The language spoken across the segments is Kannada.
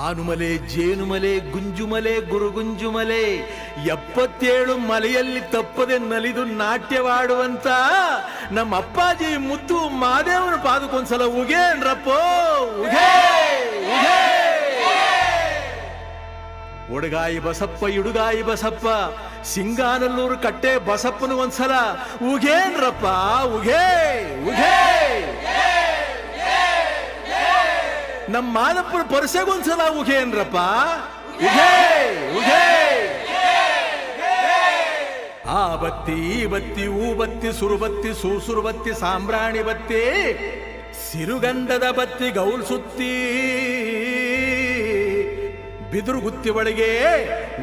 ಆನುಮಲೆ ಜೇನುಮಲೆ ಗುಂಜುಮಲೆ ಗುರುಗುಂಜುಮಲೆ 77 ಮಲೆಯಲ್ಲಿ ತಪ್ಪದೆ ನಲಿದು ನಾಟ್ಯವಾಡುವಂತ ನಮ್ಮ ಅಪ್ಪಾಜಿ ಮುತ್ತು ಮಾದೇವನ ಪಾದಕ್ಕೊಂದ್ಸಲ ಉಗೇನ್ರಪ್ಪೋ ಉಗೇ ಉಗೇ. ಒಡಗಾಯಿ ಬಸಪ್ಪ ಇಡುಗಾಯಿ ಬಸಪ್ಪ ಸಿಂಗಾನಲ್ಲೂರು ಕಟ್ಟೆ ಬಸಪ್ಪನ ಒಂದ್ಸಲ ಉಗೇನ್ರಪ್ಪ ಉಗೇ ಉಗೇ. ನಮ್ಮ ಮಾದಪ್ಪನ ಪರಸೆಗೊಂದ್ಸಲ ಉಗೇನ್ರಪ್ಪ ಉಗೇ ಉಗೇ. ಆ ಬತ್ತಿ ಈ ಬತ್ತಿ ಊ ಬತ್ತಿ ಸುರುಬತ್ತಿ ಸೂಸುರು ಬತ್ತಿ ಸಾಂಬ್ರಾಣಿ ಬತ್ತಿ ಸಿರುಗಂಧದ ಬತ್ತಿ ಗೌಲ್ ಸುತ್ತಿ ಬಿದುರು ಗುತ್ತಿ ಒಳಗೆ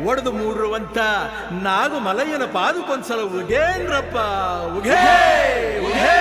ಒಡೆದು ಮೂಡಿರುವಂತ ನಾಗು ಮಲಯ್ಯನ ಪಾದಕ್ಕೊಂದ್ಸಲ ಉಗೇನ್ರಪ್ಪ ಉಗೇ ಉಗೇ.